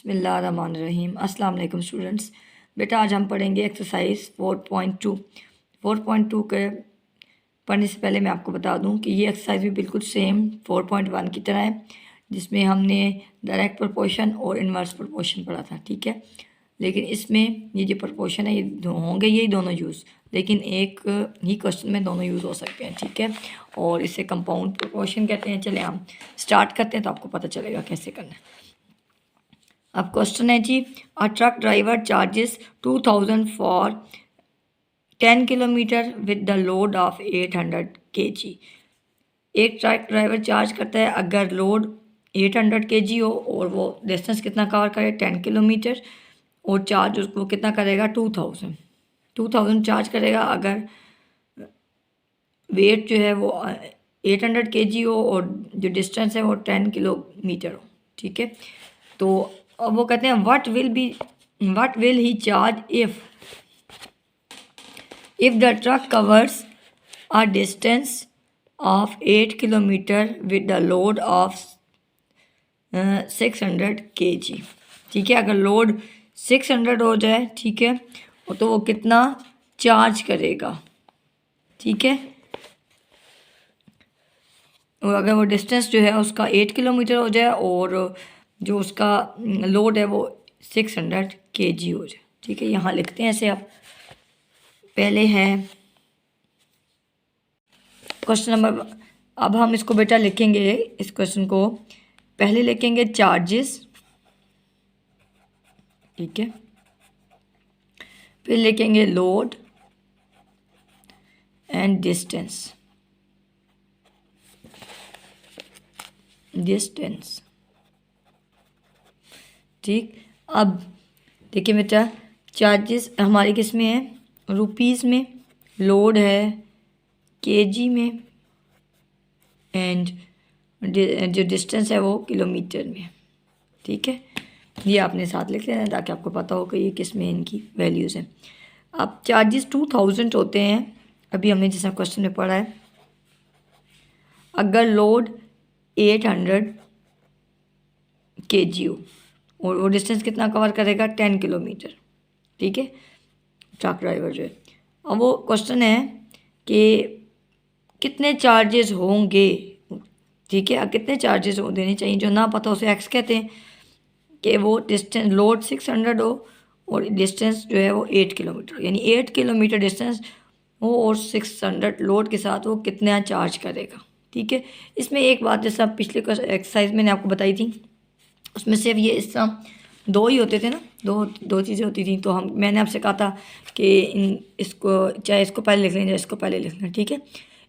बिस्मिल्लाहिर्रहमानिर्रहीम। अस्सलाम वालेकुम स्टूडेंट्स। बेटा आज हम पढ़ेंगे एक्सरसाइज 4.2। 4.2 के पढ़ने से पहले मैं आपको बता दूं कि ये एक्सरसाइज भी बिल्कुल सेम 4.1 की तरह है, जिसमें हमने डायरेक्ट प्रोपोर्शन और इन्वर्स प्रोपोर्शन पढ़ा था। ठीक है, लेकिन इसमें ये जो प्रोपोर्शन है ये होंगे यही दोनों यूज़, लेकिन एक ही क्वेश्चन में दोनों यूज़ हो सकते हैं। ठीक है, और इसे कंपाउंड प्रोपोर्शन कहते हैं। चले हम स्टार्ट करते हैं तो आपको पता चलेगा कैसे करना है। अब क्वेश्चन है जी, a truck driver charges 2000 for 10 kilometre with the load of 800 kg। एक ट्रक ड्राइवर चार्ज करता है अगर लोड 800 kg हो और वो डिस्टेंस कितना कवर करे 10 किलोमीटर, और चार्ज उसको कितना करेगा 2000 चार्ज करेगा अगर वेट जो है वो 800 kg हो और जो डिस्टेंस है वो 10 किलोमीटर हो। ठीक है, तो अब वो कहते हैं what will he charge if the truck covers a distance of 8 kilometre with the load of 600 kg। ठीक है, अगर लोड 600 हो जाए, ठीक है, तो वो कितना चार्ज करेगा। ठीक है, और अगर वो डिस्टेंस जो है उसका 8 किलोमीटर हो जाए और जो उसका लोड है वो 600 kg हो जाए। ठीक है, यहाँ लिखते हैं ऐसे। आप पहले है क्वेश्चन नंबर, अब हम इसको बेटा लिखेंगे, इस क्वेश्चन को पहले लिखेंगे चार्जेस। ठीक है, फिर लिखेंगे लोड एंड डिस्टेंस। ठीक, अब देखिए बेटा, चार्जेस हमारी किस में है, रुपीज़ में, लोड है केजी में, एंड जो डिस्टेंस है वो किलोमीटर में। ठीक है, ये आपने साथ लिख लेना ताकि आपको पता हो कि ये किस में इनकी वैल्यूज़ हैं। अब चार्जेस 2000 होते हैं, अभी हमने जैसा क्वेश्चन में पढ़ा है, अगर लोड 800 kg हो और वो डिस्टेंस कितना कवर करेगा 10 किलोमीटर। ठीक है, ट्रक ड्राइवर जो है, अब वो क्वेश्चन है कि कितने चार्जेस होंगे। ठीक है, कितने चार्जेस देने चाहिए, जो ना पता उसे एक्स कहते हैं, कि वो डिस्टेंस लोड 600 हो और डिस्टेंस जो है वो 8 किलोमीटर, यानी 8 किलोमीटर डिस्टेंस हो और 600 लोड के साथ वो कितना चार्ज करेगा। ठीक है, इसमें एक बात जैसा पिछले एक्सरसाइज मैंने आपको बताई थी, उसमें सिर्फ ये इसका दो ही होते थे ना, दो चीज़ें होती थी, तो मैंने आपसे कहा था कि इसको चाहे इसको पहले लिख लें चाहे इसको पहले लिख लें। ठीक है,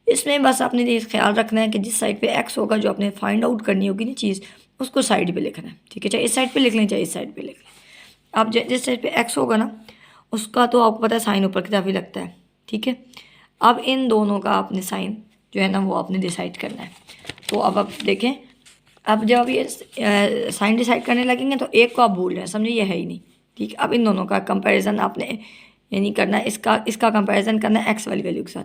इसमें बस आपने ये ख्याल रखना है कि जिस साइड पे एक्स होगा, जो आपने फाइंड आउट करनी होगी ना चीज़, उसको साइड पे लिखना है। ठीक है, चाहे इस साइड पे लिख लें चाहे इस साइड पे लिख लें। आप जिस साइड पे एक्स होगा ना, उसका तो आपको पता है साइन ऊपर की तरफ ही लगता है। ठीक है, अब इन दोनों का आपने साइन जो है ना वो आपने डिसाइड करना है। तो अब आप देखें, अब जब ये साइन डिसाइड करने लगेंगे तो एक को आप भूल रहे हैं, समझे, ये है ही नहीं। ठीक है, अब इन दोनों का कंपैरिजन आपने यानी करना है, इसका कंपैरिजन करना है एक्स वाली वैल्यू के साथ।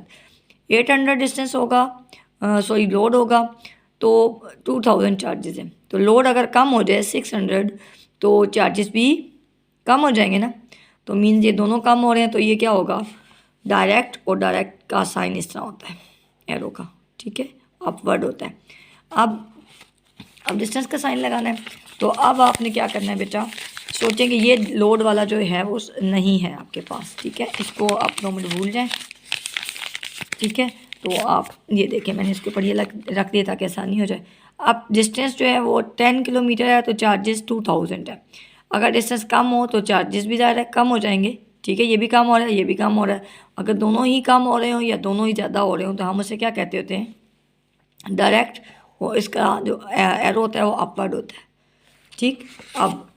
800 डिस्टेंस होगा, सॉरी लोड होगा, तो 2000 चार्जेस हैं, तो लोड अगर कम हो जाए 600 तो चार्जेस भी कम हो जाएंगे ना, तो मीन्स ये दोनों कम हो रहे हैं, तो ये क्या होगा, डायरेक्ट, और डायरेक्ट का साइन इस तरह होता है एरो का। ठीक है, अपवर्ड होता है। अब डिस्टेंस का साइन लगाना है, तो अब आपने क्या करना है बेटा, सोचें कि ये लोड वाला जो है वो नहीं है आपके पास। ठीक है, इसको आप 2 मिनट भूल जाएं। ठीक है, तो आप ये देखें, मैंने इसके ऊपर ये रख दिया ताकि आसानी हो जाए। अब डिस्टेंस जो है वो 10 किलोमीटर है, तो चार्जेस 2000 है। अगर डिस्टेंस कम हो तो चार्जेस भी ज़्यादा कम हो जाएंगे। ठीक है, ये भी कम हो रहा है, ये भी कम हो रहा है। अगर दोनों ही कम हो रहे हो या दोनों ही ज़्यादा हो रहे हो तो हम उसे क्या कहते होते हैं, डायरेक्ट, वो इसका जो एरो होता है वो अपवर्ड होता है। ठीक, अब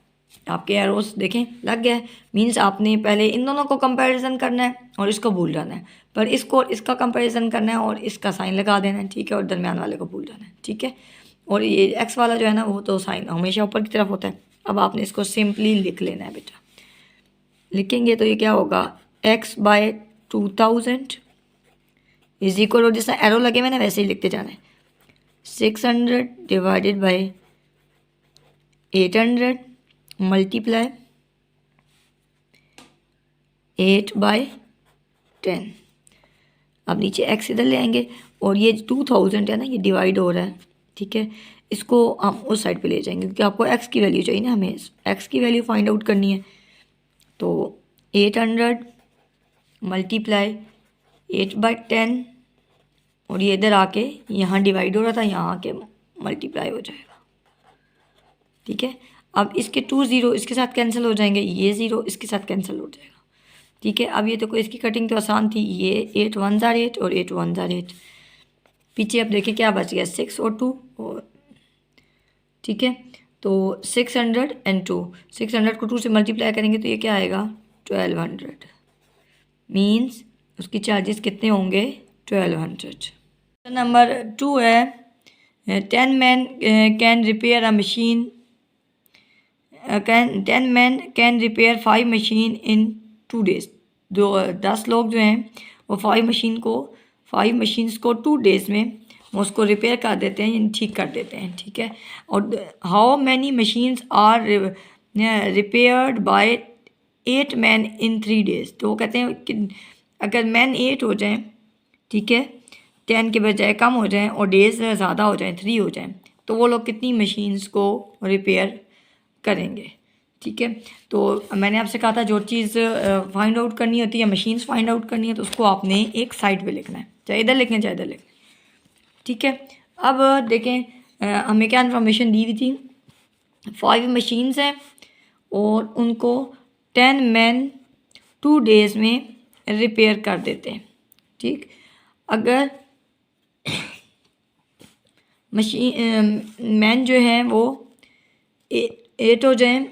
आपके एरोस देखें लग गया है, मीन्स आपने पहले इन दोनों को कंपैरिजन करना है और इसको भूल जाना है, पर इसका कंपैरिजन करना है और इसका साइन लगा देना है। ठीक है, और दरमियान वाले को भूल जाना है। ठीक है, और ये एक्स वाला जो है ना वो तो साइन हमेशा ऊपर की तरफ होता है। अब आपने इसको सिंपली लिख लेना है बेटा। लिखेंगे तो ये क्या होगा, x/2000 इज इक्वल, और जैसा एरो लगे हुए ना वैसे ही लिखते जाना है, 600 डिवाइडेड बाई 800 मल्टीप्लाई 8/10। अब नीचे x इधर ले आएंगे और ये 2000 है ना, ये डिवाइड हो रहा है, ठीक है। इसको हम उस साइड पे ले जाएंगे क्योंकि आपको x की वैल्यू चाहिए ना, हमें x की वैल्यू फाइंड आउट करनी है। तो 800 मल्टीप्लाई 8/10 और ये इधर आके यहाँ डिवाइड हो रहा था, यहाँ आके मल्टीप्लाई हो जाएगा, ठीक है। अब इसके 2 0 इसके साथ कैंसिल हो जाएंगे, ये 0 इसके साथ कैंसिल हो जाएगा, ठीक है। अब ये तो कोई इसकी कटिंग तो आसान थी, ये 8 1 8 और 8 1 8। पीछे अब देखें क्या बच गया, 6 और 2 और, ठीक है। तो 602, 600 को 2 से मल्टीप्लाई करेंगे तो ये क्या आएगा 1200, मीन्स उसकी चार्जेस कितने होंगे 1200। नंबर 2 है 10 man can repair a machine, 10 man can repair 5 machine in 2 days। 10 लोग जो हैं वो 5 मशीन्स को 2 days में वो उसको रिपेयर कर देते हैं, यानी ठीक कर देते हैं, ठीक है। और how many machines are repaired by 8 man in 3 days। तो वो कहते हैं कि अगर मैन 8 हो जाएं, ठीक है, 10 के बजाय कम हो जाएं और डेज ज़्यादा हो जाएं, 3 हो जाएं, तो वो लोग कितनी मशीन्स को रिपेयर करेंगे, ठीक है। तो मैंने आपसे कहा था जो चीज़ फाइंड आउट करनी होती है, मशीन्स फाइंड आउट करनी है, तो उसको आपने एक साइड पे लिखना है, चाहे इधर लिखें चाहे इधर लिखें, ठीक है। अब देखें हमें क्या इन्फॉर्मेशन दी हुई थी, 5 मशीन्स हैं और उनको 10 मैन 2 days में रिपेयर कर देते हैं, ठीक। अगर मैन जो है वो 8 हो जाएं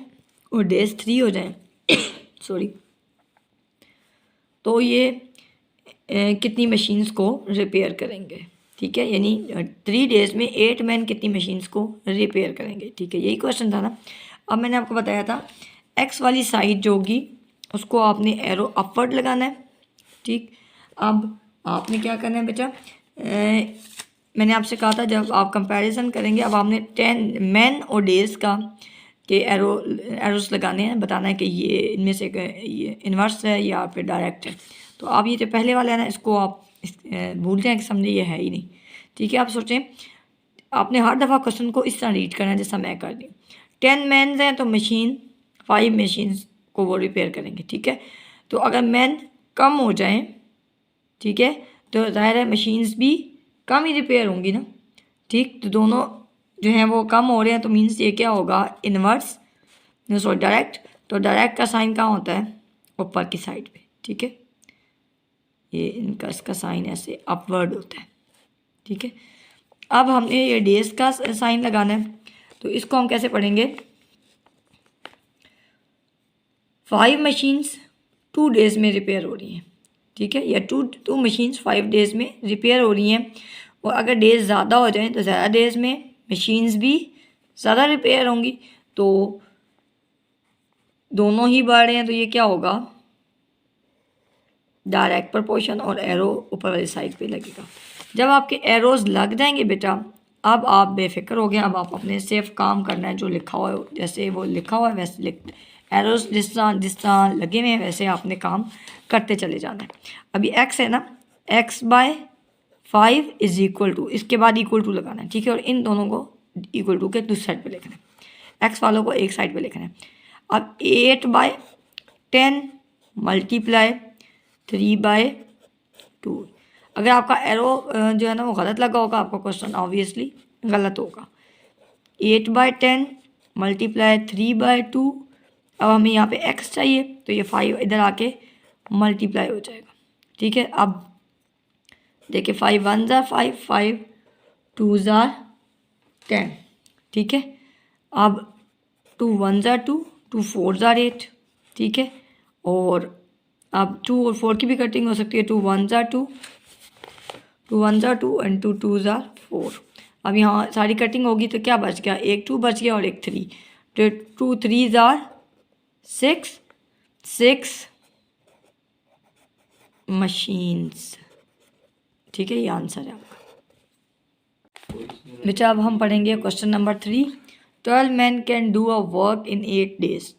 और डेज 3 हो जाएं सॉरी, तो ये कितनी मशीन्स को रिपेयर करेंगे, ठीक है। यानी 3 days में 8 मैन कितनी मशीन्स को रिपेयर करेंगे, ठीक है। यही क्वेश्चन था ना। अब मैंने आपको बताया था एक्स वाली साइड जो होगी उसको आपने एरो अपवर्ड लगाना है, ठीक। अब आपने क्या करना है बेटा, मैंने आपसे कहा था जब आप कंपैरिजन करेंगे, अब आपने 10 मैन और डेज का के एरोस लगाने हैं, बताना है कि ये इनमें से ये इन्वर्स है या फिर डायरेक्ट है। तो आप ये जो पहले वाला है ना, इसको आप भूल जाएँ कि समझे ये है ही नहीं, ठीक है। आप सोचें, आपने हर दफ़ा क्वेश्चन को इस तरह रीड करना है जैसा मैं कर रही हूँ। 10 मैन हैं तो मशीन 5 मशीन्स को वो रिपेयर करेंगे, ठीक है। तो अगर मैन कम हो जाएं, ठीक है, तो ज़ाहिर है मशीन्स भी कम ही रिपेयर होंगी ना, ठीक। तो दोनों जो हैं वो कम हो रहे हैं, तो मीन्स ये क्या होगा इन्वर्स, सॉरी डायरेक्ट। तो डायरेक्ट का साइन कहाँ होता है, ऊपर की साइड पे, ठीक है। ये इनका इसका साइन ऐसे अपवर्ड होता है, ठीक है। अब हमने ये डेज का साइन लगाना है, तो इसको हम कैसे पढ़ेंगे, 5 मशीन्स 2 days में रिपेयर हो रही हैं, ठीक है, या टू मशीन्स 5 days में रिपेयर हो रही हैं। और अगर डेज ज़्यादा हो जाएं तो ज़्यादा डेज में मशीन्स भी ज़्यादा रिपेयर होंगी, तो दोनों ही बढ़ रहे हैं, तो ये क्या होगा डायरेक्ट प्रोपोर्शन, और एरो ऊपर वाली साइड पे लगेगा। जब आपके एरोज़ लग जाएंगे बेटा, अब आप बेफिक्र हो गए, अब आप अपने सेफ काम करना है, जो लिखा हुआ है जैसे वो लिखा हुआ है वैसे लिख, एरोज़ जिस तरह लगे हुए हैं वैसे आपने काम करते चले जाना है। अभी एक्स है ना, x/5 इज़ इक्वल टू, इसके बाद इक्वल टू लगाना है, ठीक है। और इन दोनों को इक्वल टू के दूसरी साइड पे लिखना है, एक्स वालों को एक साइड पे लिखना है। अब 8/10 मल्टीप्लाई 3/2। अगर आपका एरो जो है ना वो गलत लगा होगा, आपका क्वेश्चन ऑब्वियसली गलत होगा। 8/10 मल्टीप्लाई 3/2। अब हमें यहाँ पे x चाहिए, तो ये 5 इधर आके मल्टीप्लाई हो जाएगा, ठीक है। अब देखिए 5 1 ज़ा 5, 5 2 ज़ा 10, ठीक है। अब 2 1 ज़ा 2, 2 4 ज़ा 8, ठीक है। और अब 2 और 4 की भी कटिंग हो सकती है, 2 1 ज़ा 2, 2 1 ज़ा 2 एंड 2 2 ज़ा 4। अब यहाँ सारी कटिंग होगी तो क्या बच गया, एक 2 बच गया और एक 3, तो 2 3 ज़ा 6 मशीन्स, ठीक है। ये आंसर है आपका बेटा। अब हम पढ़ेंगे question number 3, 12 men can do a work in 8 days.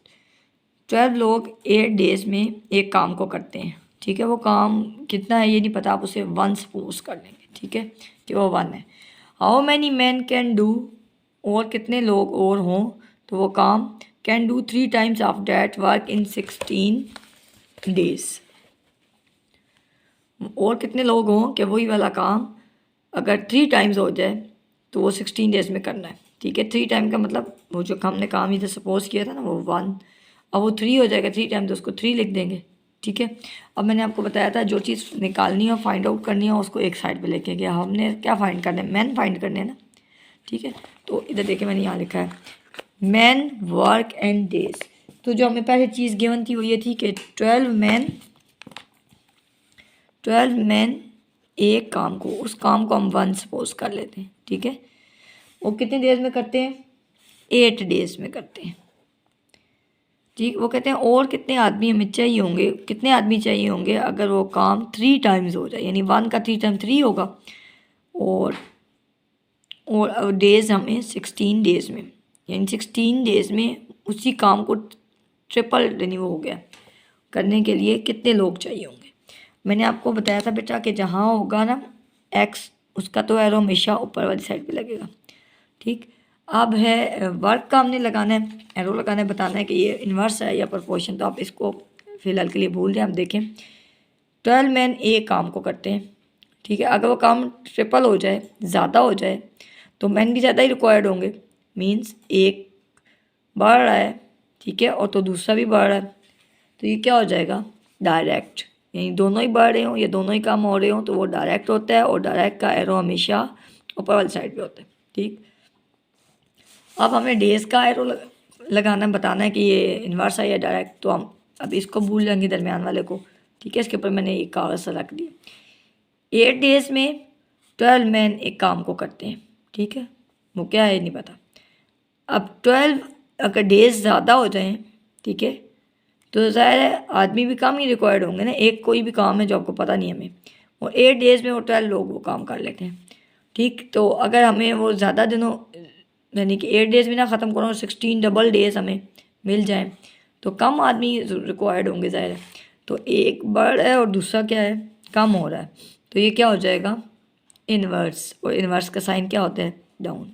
12 लोग 8 डेज में एक काम को करते हैं, ठीक है। वो काम कितना है ये नहीं पता, आप उसे 1 सपोज कर लेंगे, ठीक है, कि वो 1 है। How many man can do, और कितने लोग और हों तो वो काम can do 3 times of that work in 16 days. और कितने लोग हों कि वही वाला काम अगर 3 टाइम्स हो जाए तो वो 16 डेज में करना है, ठीक है। 3 टाइम का मतलब वो जो हमने काम इधर सपोज किया था ना वो 1, अब वो 3 हो जाएगा 3 टाइम, तो उसको 3 लिख देंगे, ठीक है। अब मैंने आपको बताया था जो चीज़ निकालनी हो, फाइंड आउट करनी हो, उसको एक साइड पे लेके गया। हमने क्या फाइंड करना है, मैन फाइंड करने हैं ना, ठीक है। तो इधर देखिए मैंने यहाँ लिखा है मैन वर्क एंड डेज। तो जो हमें पहले चीज़ गिवन थी वो ये थी कि 12 मैन एक काम को, उस काम को हम 1 सपोज कर लेते हैं, ठीक है। वो कितने डेज में करते हैं, 8 डेज में करते हैं, ठीक। वो कहते हैं और कितने आदमी हमें चाहिए होंगे, कितने आदमी चाहिए होंगे अगर वो काम 3 टाइम्स हो जाए, यानी 1 का 3 टाइम 3 होगा, और डेज़ हमें 16 डेज़ में, यानी 16 डेज़ में उसी काम को ट्रिपल यानी वो हो गया करने के लिए कितने लोग चाहिए होंगे। मैंने आपको बताया था बेटा कि जहाँ होगा ना एक्स, उसका तो एरो हमेशा ऊपर वाली साइड पे लगेगा, ठीक। अब है वर्क का हमने लगाना है, एरो लगाना है, बताना है कि ये इन्वर्स है या प्रोपोर्शन। तो आप इसको फ़िलहाल के लिए भूल जाए। हम देखें 12 मैन एक काम को करते हैं, ठीक है। अगर वो काम ट्रिपल हो जाए, ज़्यादा हो जाए, तो मैन भी ज़्यादा ही रिक्वायर्ड होंगे, मीन्स एक बढ़ रहा है, ठीक है, और तो दूसरा भी बढ़ रहा है, तो ये क्या हो जाएगा, डायरेक्ट, यानी दोनों ही बढ़ रहे हों या दोनों ही काम हो रहे हों तो वो डायरेक्ट होता है, और डायरेक्ट का एरो हमेशा ऊपर वाली साइड पे होता है, ठीक। अब हमें डेज़ का एरो लगाना, बताना है कि ये इन्वर्स है या डायरेक्ट। तो हम अब इसको भूल जाएंगे दरमियान वाले को, ठीक है। इसके ऊपर मैंने एक कागज़ सा रख दिया। 8 डेज़ में 12 मैन एक काम को करते हैं, ठीक है। वो क्या है नहीं पता। अब 12 अगर डेज़ ज़्यादा हो जाएं, ठीक है, तो ज़ाहिर है आदमी भी कम ही रिक्वायर्ड होंगे ना। एक कोई भी काम है जो आपको पता नहीं हमें, और 8 डेज़ में वो 12 लोग वो काम कर लेते हैं, ठीक। तो अगर हमें वो ज़्यादा दिनों यानी कि 8 डेज़ में ना ख़त्म करो, 16 डबल डेज़ हमें मिल जाए तो कम आदमी रिक्वायर्ड होंगे ज़ाहिर है। तो एक बढ़ है और दूसरा क्या है, कम हो रहा है, तो ये क्या हो जाएगा, इन्वर्स। और इन्वर्स का साइन क्या होता है, डाउन।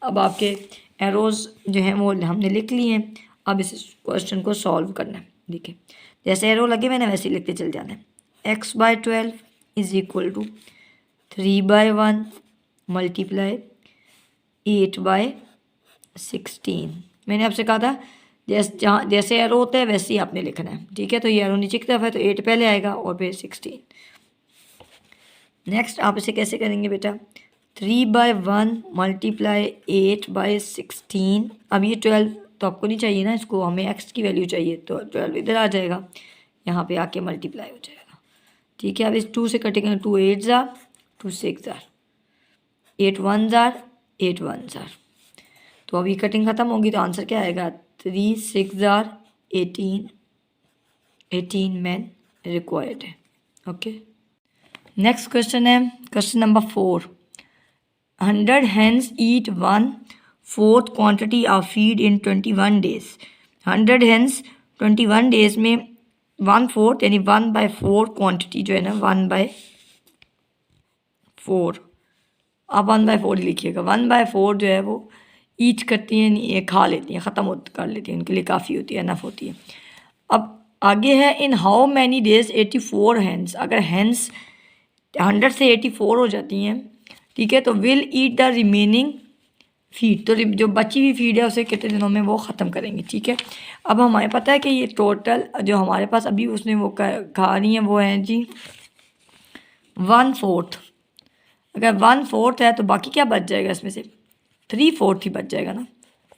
अब आपके एरोज़ जो हैं वो हमने लिख लिए हैं। अब इस क्वेश्चन को सॉल्व करना है, देखिए जैसे एरो लगे मैंने वैसे ही लिखते चल जाना है। x/12 is equal to 3/1 multiply 8/16। मैंने आपसे कहा था जैसे एरो होता है वैसे ही आपने लिखना है, ठीक है। तो ये एरो नीचे की तरफ है तो 8 पहले आएगा और फिर 16। नेक्स्ट आप इसे कैसे करेंगे बेटा, 3/1 मल्टीप्लाई 8/16। अब ये 12 तो आपको नहीं चाहिए ना, इसको हमें x की वैल्यू चाहिए, तो 12 इधर आ जाएगा, यहाँ पे आके मल्टीप्लाई हो जाएगा, ठीक है। अब इस 2 से कटेंगे, 2 8 ज़ार 2 6 ज़ार 8 1 ज़ार 8 1 ज़ार। तो अभी कटिंग ख़त्म होगी तो आंसर क्या आएगा, 3 6 ज़ार 18 मैन रिक्वायर्ड है, ओके। नेक्स्ट क्वेश्चन है question number 4। 100 hens eat 1/4 quantity of feed in 21 days. 100 hens 21 days में 1/4 यानी 1/4 क्वांटिटी जो है ना 1/4, आप 1/4 लिखिएगा। 1/4 जो है वो ईट करती हैं, ये खा लेती हैं, ख़त्म कर लेती हैं, उनके लिए काफ़ी होती है, इनफ होती है। अब आगे है in how many days 84 hens। अगर hens 100 से 84 हो जाती हैं, ठीक है, तो will eat the remaining feed. तो जो बची हुई फीड है उसे कितने दिनों में वो ख़त्म करेंगे, ठीक है। अब हमें पता है कि ये टोटल जो हमारे पास अभी उसने वो खा रही हैं वो हैं जी 1/4। अगर 1/4 है तो बाकी क्या बच जाएगा, इसमें से 3/4 ही बच जाएगा ना,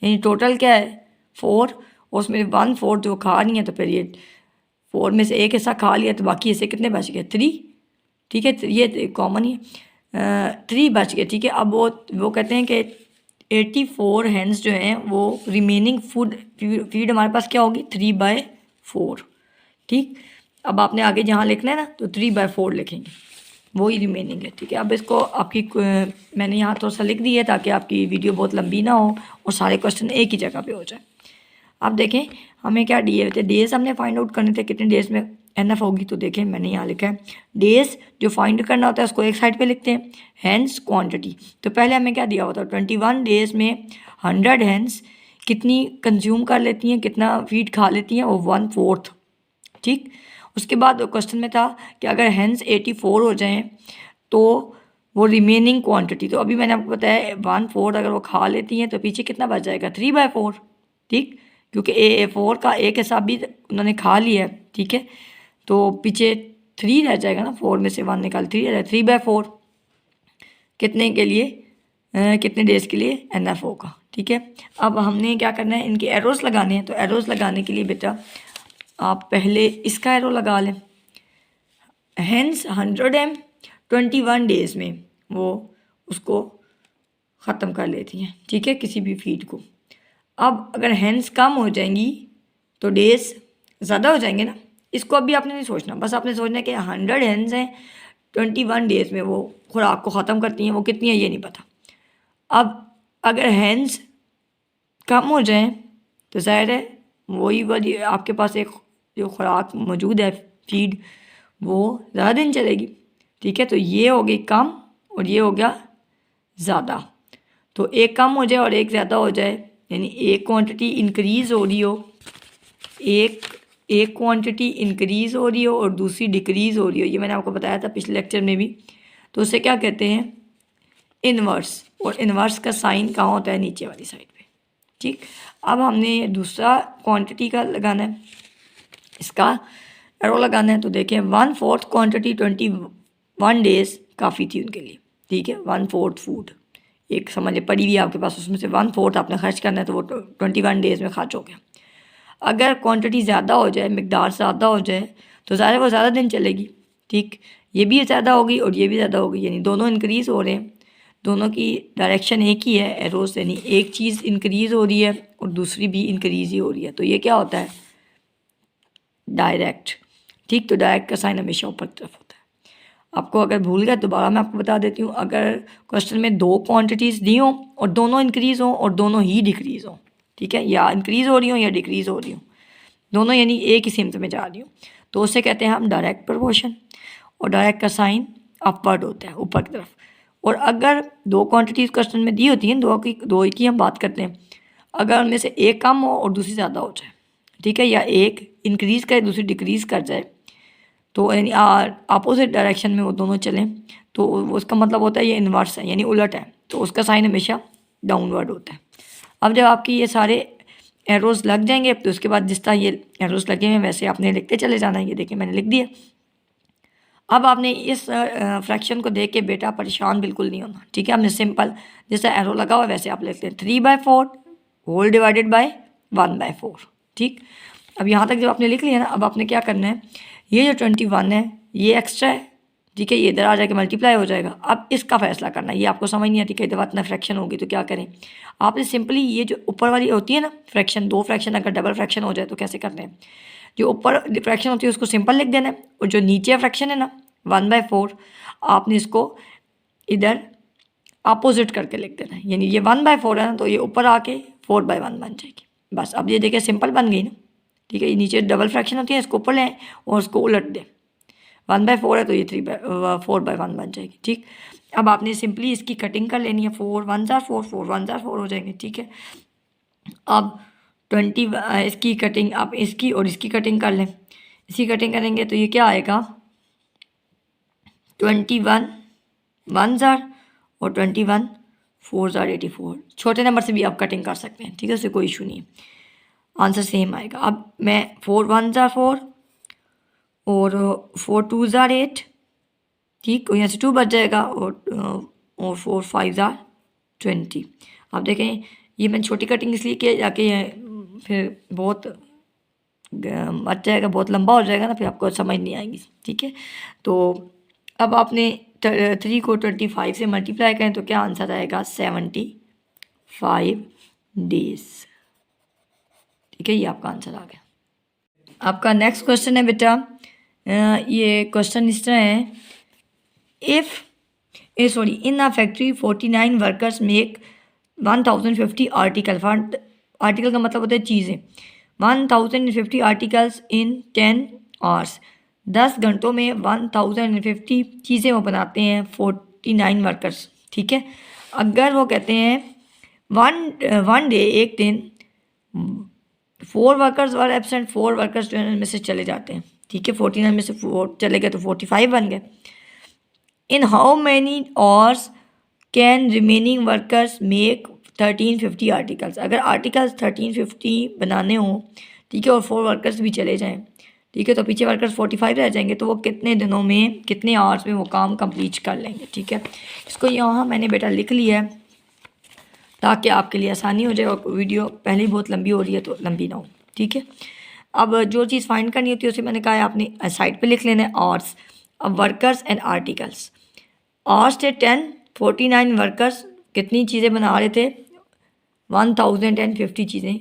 यानी टोटल क्या है 4, और उसमें 1/4 जो खा रही हैं, तो फिर ये 4 में से एक हिस्सा खा लिया तो बाकी हिस्से कितने बच गए, 3, ठीक है। ये कॉमन ही 3 बच गए, ठीक है। अब वो कहते हैं कि 84 hens जो हैं वो रिमेनिंग फीड हमारे पास क्या होगी 3/4, ठीक। अब आपने आगे जहाँ लिखना है ना तो 3/4 लिखेंगे, वही रिमेनिंग है, ठीक है। अब इसको आपकी मैंने यहाँ थोड़ा सा लिख दिया ताकि आपकी वीडियो बहुत लंबी ना हो और सारे क्वेश्चन एक ही जगह पे हो जाए। अब देखें हमें क्या दिए थे, डेज हमने फाइंड आउट करने थे कितने डेज में एनएफ होगी। तो देखें मैंने यहाँ लिखा है डेज जो फाइंड करना होता है उसको एक साइड पे लिखते हैं, हैंस क्वांटिटी। तो पहले हमें क्या दिया हुआ था, 21 डेज में 100 हैंस कितनी कंज्यूम कर लेती हैं, कितना फीड खा लेती हैं, वो 1/4, ठीक। उसके बाद क्वेश्चन में था कि अगर हैंस 84 हो जाएं तो वो रिमेनिंग क्वांटिटी, तो अभी मैंने आपको बताया 1/4 अगर वो खा लेती हैं तो पीछे कितना बच जाएगा, 3/4, ठीक। क्योंकि A4 का एक हिसाब भी उन्होंने खा लिया है, ठीक है। तो पीछे 3 रह जाएगा ना, 4 में से 1 निकाल 3 रह जाएगा, 3/4 कितने के लिए कितने डेज के लिए एनएफ होगा, ठीक है। अब हमने क्या करना है, इनके एरोस लगाने हैं। तो एरोस लगाने के लिए बेटा आप पहले इसका एरो लगा लें। हैंस 100 21 डेज में वो उसको ख़त्म कर लेती हैं, ठीक है, किसी भी फीड को। अब अगर हैंस कम हो जाएंगी तो डेज ज़्यादा हो जाएंगे ना, इसको अभी आपने नहीं सोचना, बस आपने सोचना है कि 100 हैंस हैं 21 डेज में वो खुराक को ख़त्म करती हैं, वो कितनी है ये नहीं पता। अब अगर हैंस कम हो जाएं तो ज़ाहिर है वही वाली आपके पास एक जो खुराक मौजूद है फीड वो ज़्यादा दिन चलेगी, ठीक है। तो ये हो गई कम और ये हो गया ज़्यादा। तो एक कम हो जाए और एक ज़्यादा हो जाए, यानी एक क्वांटिटी इंक्रीज़ हो रही हो, एक क्वांटिटी इंक्रीज़ हो रही हो और दूसरी डिक्रीज़ हो रही हो, ये मैंने आपको बताया था पिछले लेक्चर में भी। तो उसे क्या कहते हैं, इन्वर्स। और इन्वर्स का साइन कहाँ होता है, नीचे वाली साइड पे, ठीक। अब हमने दूसरा क्वांटिटी का लगाना है, इसका एरो लगाना है। तो देखें 1/4 क्वांटिटी 21 डेज काफ़ी थी उनके लिए, ठीक है। 1/4 फूड एक समझ पड़ी हुई आपके पास, उसमें से 1/4 आपने खर्च करना है तो वो 21 डेज में खर्च हो गया। अगर क्वांटिटी ज़्यादा हो जाए, मिकदार ज़्यादा हो जाए तो ज़्यादा वो ज़्यादा दिन चलेगी, ठीक। ये भी ज़्यादा होगी और ये भी ज़्यादा होगी, यानी दोनों इंक्रीज़ हो रहे हैं, दोनों की डायरेक्शन एक ही है एरोस, यानी एक चीज़ इंक्रीज़ हो रही है और दूसरी भी इंक्रीज़ ही हो रही है। तो ये क्या होता है, डायरेक्ट, ठीक। तो डायरेक्ट का साइन हमेशा ऊपर की तरफ होता है। आपको अगर भूल गया दोबारा मैं आपको बता देती हूँ, अगर क्वेश्चन में 2 क्वांटिटीज़ दी हों और दोनों इंक्रीज़ हों और दोनों ही डिक्रीज़ हों, ठीक है, या इंक्रीज़ हो रही हो या डिक्रीज़ हो रही हो, दोनों यानी एक ही सिमत में जा रही हो, तो उसे कहते हैं हम डायरेक्ट प्रपोर्शन। और डायरेक्ट का साइन अपवर्ड होता है, ऊपर की तरफ। और अगर 2 क्वांटिटीज़ क्वेश्चन में दी होती हैं, दो की हम बात करते हैं, अगर उनमें से एक कम हो और दूसरी ज़्यादा हो जाए, ठीक है, या एक इंक्रीज़ करे दूसरी डिक्रीज़ कर जाए, तो यानी अपोजिट डायरेक्शन में वो दोनों चलें, तो उसका मतलब होता है ये इन्वर्स है, यानी उलट है, तो उसका साइन हमेशा डाउनवर्ड होता है। अब जब आपकी ये सारे एरोज़ लग जाएंगे तो उसके बाद जिस तरह ये एरोज़ लगे हैं वैसे आपने लिखते चले जाना है। ये देखिए मैंने लिख दिया। अब आपने इस फ्रैक्शन को देख के बेटा परेशान बिल्कुल नहीं होना, ठीक है। आपने सिंपल जैसा एरो लगा हुआ है वैसे आप लिखते हैं 3/4 होल डिवाइडेड बाय 1/4, ठीक। अब यहाँ तक जब आपने लिख लिया ना, अब आपने क्या करना है, ये जो 21 है ये एक्स्ट्रा है, ठीक है, ये इधर आ जाके मल्टीप्लाई हो जाएगा। अब इसका फैसला करना है, ये आपको समझ नहीं आती कई दफ़ा इतना फ्रैक्शन होगी तो क्या करें। आपने सिंपली ये जो ऊपर वाली होती है ना फ्रैक्शन, 2 फ्रैक्शन अगर डबल फ्रैक्शन हो जाए तो कैसे करते हैं, जो ऊपर फ्रैक्शन होती है उसको सिंपल लिख देना है, और जो नीचे फ्रैक्शन है ना 1/4 आपने इसको इधर अपोजिट करके लिख देना है, यानी ये 1/4 है ना तो ये ऊपर आके 4/1 बन जाएगी। बस अब ये देखिए सिंपल बन गई ना, ठीक है। ये नीचे डबल फ्रैक्शन होती है, इसको ऊपर लें और उसको उलट दें, 1/4 है तो ये 4/1 बन जाएगी, ठीक। अब आपने सिंपली इसकी कटिंग कर लेनी है, 4 1 4 4 4 1 4 4 हो जाएंगे, ठीक है। अब 20 इसकी कटिंग आप इसकी और इसकी कटिंग कर लें, इसकी कटिंग करेंगे तो ये क्या आएगा 21 1 ज़ार और 21 4 ज़ार 84। छोटे नंबर से भी आप कटिंग कर सकते हैं, ठीक है, उससे कोई इशू नहीं है, आंसर सेम आएगा। अब मैं 4 1 ज़ार 4 और 4 2 ज़ार 8, ठीक, और यहाँ से 2 बच जाएगा और 4 5 ज़ार 20। आप देखें ये मैंने छोटी कटिंग इसलिए किया जाके फिर बहुत बच जाएगा, बहुत लंबा हो जाएगा ना, फिर आपको समझ नहीं आएगी, ठीक है। तो अब आपने 3 को 25 से मल्टीप्लाई करें तो क्या आंसर आएगा 75 डेज, ठीक है, ये आपका आंसर आ गया। आपका नेक्स्ट क्वेश्चन है बेटा, ये क्वेश्चन इस तरह है in a factory 49 workers make 1050 article. Article का मतलब होता है चीज़ें। 1050 आर्टिकल्स इन 10 आवर्स। 10 घंटों में 1050 चीज़ें वो बनाते हैं 49 वर्कर्स। ठीक है, अगर वो कहते हैं वन डे, एक दिन 4 वर्कर्स और एबसेंट, 4 वर्कर्स जो है में से चले जाते हैं। ठीक है, 49 में से 4 चले गए तो 45 बन गए। In how many hours can remaining workers make 1350 articles. अगर आर्टिकल्स 1350 बनाने हों, ठीक है, और 4 वर्कर्स भी चले जाएं, ठीक है, तो पीछे वर्कर्स 45 रह जाएंगे, तो वो कितने दिनों में, कितने आवर्स में वो काम कंप्लीट कर लेंगे। ठीक है, इसको यहाँ मैंने बेटा लिख लिया है ताकि आपके लिए आसानी हो जाए और वीडियो पहले ही बहुत लंबी हो रही है तो लंबी ना हो। ठीक है, अब जो चीज़ फाइंड करनी होती है उसे मैंने कहा है आपने साइड पे लिख लेना है आवर्स। अब वर्कर्स एंड आर्टिकल्स, आवर्स थे 10, 49 वर्कर्स कितनी चीज़ें बना रहे थे, 1050 चीज़ें,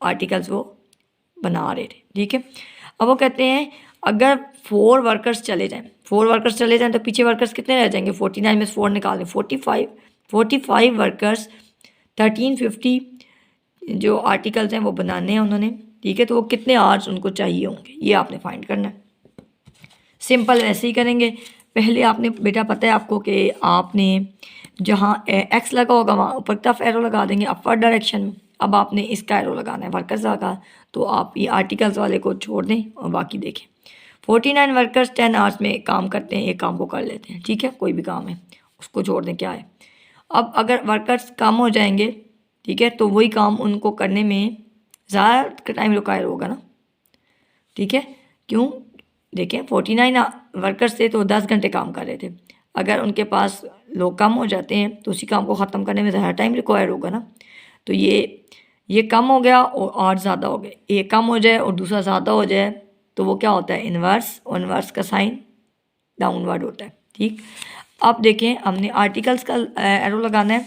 आर्टिकल्स वो बना रहे थे। ठीक है, अब वो कहते हैं अगर 4 वर्कर्स चले जाएं, 4 वर्कर्स चले जाएं तो पीछे वर्कर्स कितने रह जाएंगे, 49 में से 4 निकाल दें, 45 वर्कर्स 1350 जो आर्टिकल्स हैं वो बनाने हैं उन्होंने। ठीक है, तो वो कितने आवर्स उनको चाहिए होंगे, ये आपने फाइंड करना है। सिंपल ऐसे ही करेंगे। पहले आपने बेटा पता है आपको कि आपने जहाँ एक्स लगा होगा वहाँ ऊपर की तरफ एरो लगा देंगे अपवर्ड डायरेक्शन में। अब आपने इसका एरो लगाना है वर्कर्स का, तो आप ये आर्टिकल्स वाले को छोड़ दें और बाकी देखें। 49 वर्कर्स 10 आवर्स में काम करते हैं, एक काम को कर लेते हैं। ठीक है, कोई भी काम है उसको छोड़ दें, क्या है। अब अगर वर्कर्स कम हो जाएंगे, ठीक है, तो वही काम उनको करने में ज़्यादा टाइम रिक्वायर होगा ना। ठीक है, क्यों, देखें 49 वर्कर्स थे तो 10 घंटे काम कर रहे थे। अगर उनके पास लोग कम हो जाते हैं तो उसी काम को ख़त्म करने में ज़्यादा टाइम रिक्वायर होगा ना। तो ये कम हो गया और ज़्यादा हो गया, एक कम हो जाए और दूसरा ज़्यादा हो जाए तो वो क्या होता है, इन्वर्स, और इन्वर्स का साइन डाउनवर्ड होता है। ठीक, अब देखें हमने आर्टिकल्स का एरो लगाना है,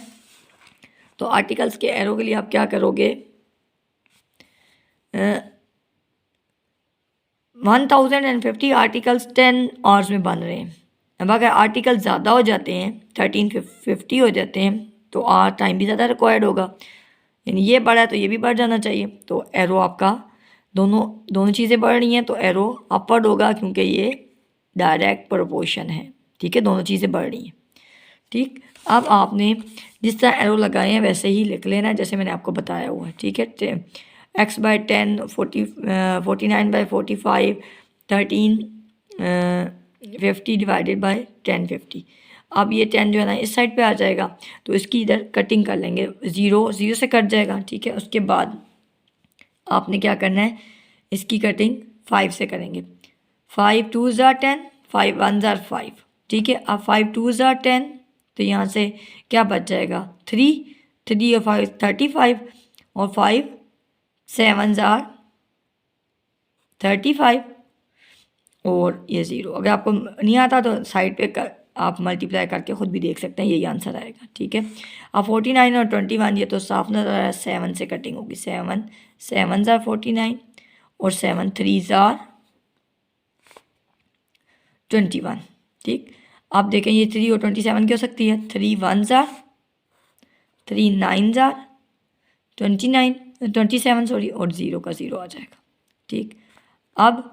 तो आर्टिकल्स के एरो के लिए आप क्या करोगे, 1050 आर्टिकल्स 10 आवर्स में बन रहे हैं। अब अगर आर्टिकल ज़्यादा हो जाते हैं, 1350 हो जाते हैं, तो टाइम भी ज़्यादा रिक्वायर्ड होगा, यानी ये बढ़ा है तो ये भी बढ़ जाना चाहिए। तो एरो आपका दोनों चीज़ें बढ़ रही हैं तो एरो अपवर्ड होगा, क्योंकि ये डायरेक्ट प्रोपोर्शन है। ठीक है, दोनों चीज़ें बढ़ रही हैं। ठीक, अब आपने जिस तरह एरो लगाए हैं वैसे ही लिख लेना है जैसे मैंने आपको बताया हुआ है। ठीक है, x/10 49/45 1350 डिवाइडेड बाय 1050। अब ये 10 जो है ना इस साइड पे आ जाएगा, तो इसकी इधर कटिंग कर लेंगे, 0 से कट जाएगा। ठीक है, उसके बाद आपने क्या करना है, इसकी कटिंग 5 से करेंगे। 5 2s are 10, 5 1s are 5। ठीक है, अब 5 2s are 10, तो यहाँ से क्या बच जाएगा, 3 और 5 35, और 5 7s are 35, और ये 0। अगर आपको नहीं आता तो साइड पे आप मल्टीप्लाई करके ख़ुद भी देख सकते हैं, यही आंसर आएगा। ठीक है, अब 49 और 21 ये तो साफ नजर आ रहा है, 7 से कटिंग होगी। 7 7s are 49 और 7 3s are 21। ठीक, आप देखें ये 3 और 27 की हो सकती है, 3 1s are 3 9s are 27 sorry, और 0 का 0 आ जाएगा। ठीक, अब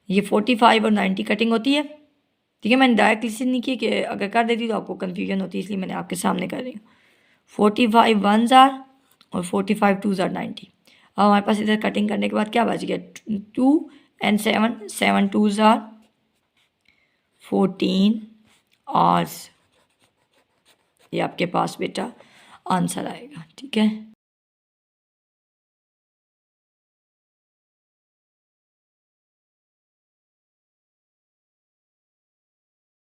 ये 45 और 90 कटिंग होती है। ठीक है, मैंने डायरेक्ट इसलिए नहीं की कि अगर कर देती तो आपको कन्फ्यूजन होती है, इसलिए मैंने आपके सामने कर रही हूँ। 45 1s are और 45 2s are 90। अब हमारे पास इधर कटिंग करने के बाद क्या बच गया, 2 and 7 2s are 14 आवर्स। ये आपके पास बेटा आंसर आएगा। ठीक है।